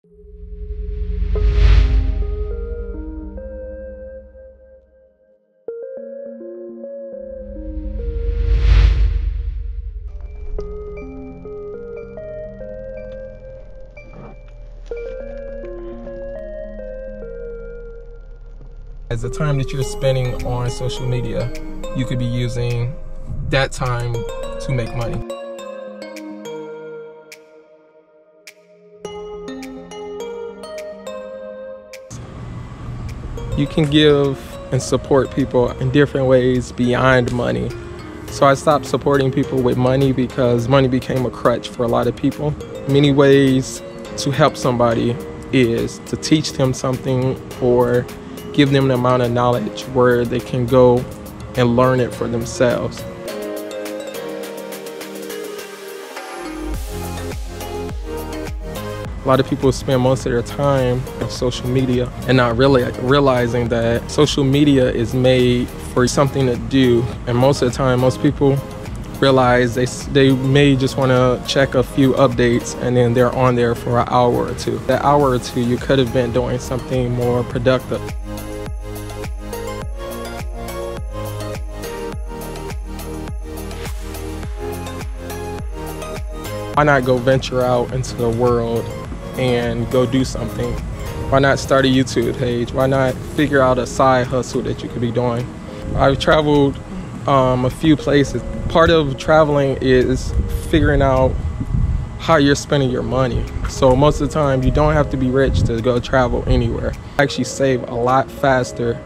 As the time that you're spending on social media, you could be using that time to make money. You can give and support people in different ways beyond money. So I stopped supporting people with money because money became a crutch for a lot of people. Many ways to help somebody is to teach them something or give them an amount of knowledge where they can go and learn it for themselves. A lot of people spend most of their time on social media and not really realizing that social media is made for something to do. And most of the time, most people realize they may just want to check a few updates and then they're on there for an hour or two. That hour or two, you could have been doing something more productive. Why not go venture out into the world and go do something? Why not start a YouTube page? Why not figure out a side hustle that you could be doing? I've traveled a few places. Part of traveling is figuring out how you're spending your money. So most of the time, you don't have to be rich to go travel anywhere. Actually save a lot faster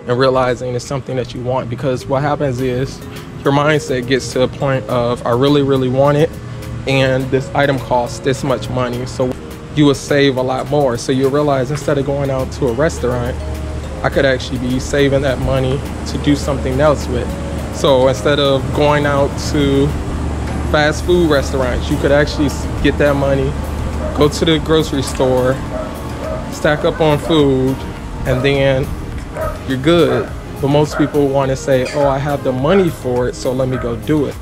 and realizing it's something that you want, because what happens is your mindset gets to a point of, I really, really want it, and this item costs this much money, so you will save a lot more. So you realize, instead of going out to a restaurant, I could actually be saving that money to do something else with. So instead of going out to fast food restaurants, you could actually get that money, go to the grocery store, stack up on food, and then you're good. But most people want to say, oh, I have the money for it, so let me go do it.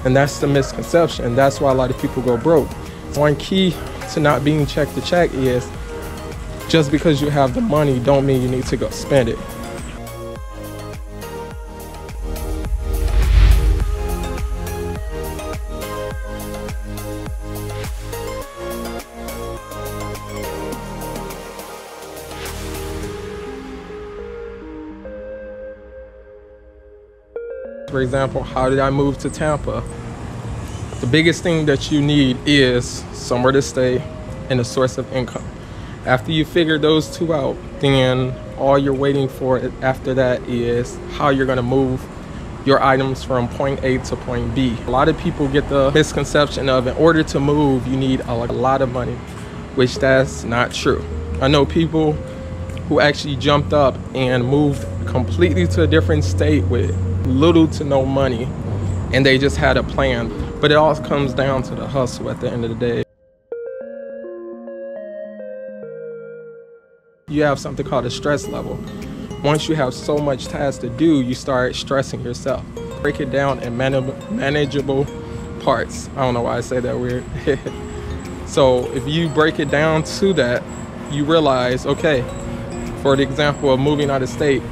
And that's the misconception. That's why a lot of people go broke. One key to not being check to check is, just because you have the money don't mean you need to go spend it. For example, how did I move to Tampa? The biggest thing that you need is somewhere to stay and a source of income. After you figure those two out, then all you're waiting for after that is how you're gonna move your items from point A to point B. A lot of people get the misconception of, in order to move, you need a lot of money, which that's not true. I know people who actually jumped up and moved completely to a different state with little to no money, and they just had a plan. But it all comes down to the hustle at the end of the day. You have something called a stress level. Once you have so much tasks to do, you start stressing yourself. Break it down in manageable parts. I don't know why I say that weird. So if you break it down to that, you realize, okay, for the example of moving out of state,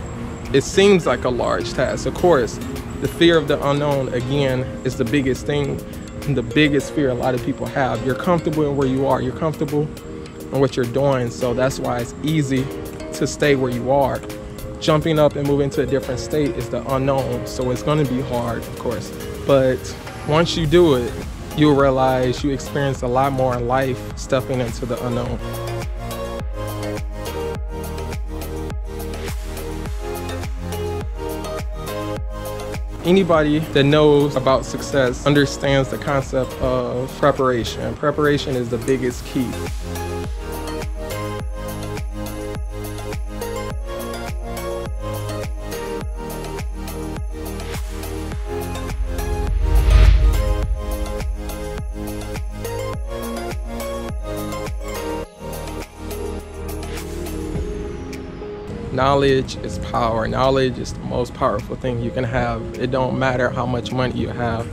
it seems like a large task. Of course, the fear of the unknown, again, is the biggest thing and the biggest fear a lot of people have. You're comfortable in where you are. You're comfortable in what you're doing. So that's why it's easy to stay where you are. Jumping up and moving to a different state is the unknown. So it's going to be hard, of course. But once you do it, you'll realize you experience a lot more in life stepping into the unknown. Anybody that knows about success understands the concept of preparation. Preparation is the biggest key. Knowledge is power. Knowledge is the most powerful thing you can have. It don't matter how much money you have.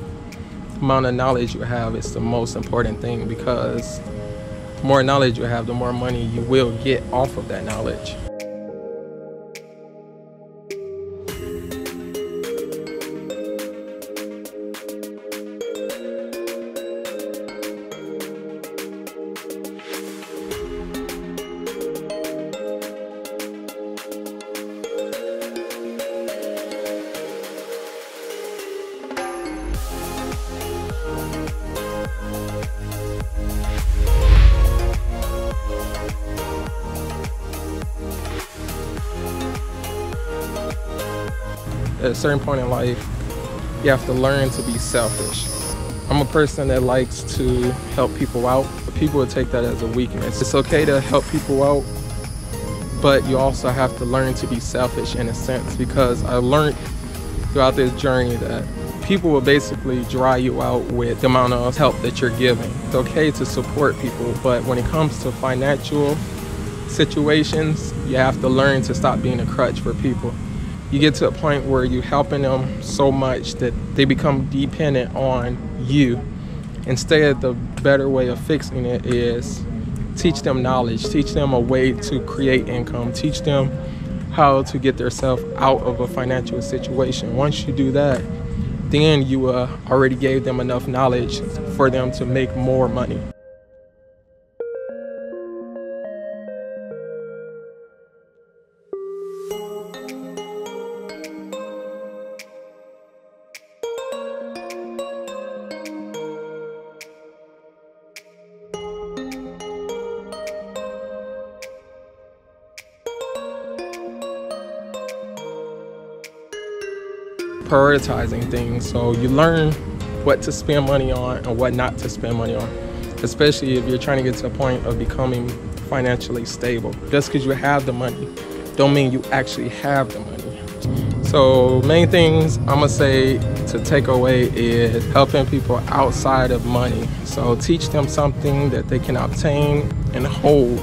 The amount of knowledge you have is the most important thing, because more knowledge you have, the more money you will get off of that knowledge. At a certain point in life, you have to learn to be selfish. I'm a person that likes to help people out, but people would take that as a weakness. It's okay to help people out, but you also have to learn to be selfish in a sense, because I learned throughout this journey that people will basically dry you out with the amount of help that you're giving. It's okay to support people, but when it comes to financial situations, you have to learn to stop being a crutch for people. You get to a point where you're helping them so much that they become dependent on you. Instead, the better way of fixing it is teach them knowledge, teach them a way to create income, teach them how to get themselves out of a financial situation. Once you do that, then you already gave them enough knowledge for them to make more money. Prioritizing things, so you learn what to spend money on and what not to spend money on, especially if you're trying to get to a point of becoming financially stable. Just because you have the money don't mean you actually have the money. So main things I'm gonna say to take away is helping people outside of money. So teach them something that they can obtain and hold,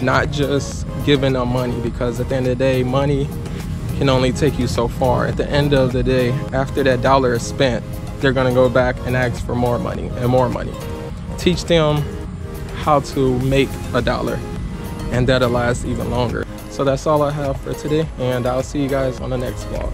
not just giving them money, because at the end of the day, money can only take you so far. At the end of the day, after that dollar is spent, they're gonna go back and ask for more money and more money. Teach them how to make a dollar, and that'll last even longer. So that's all I have for today, and I'll see you guys on the next vlog.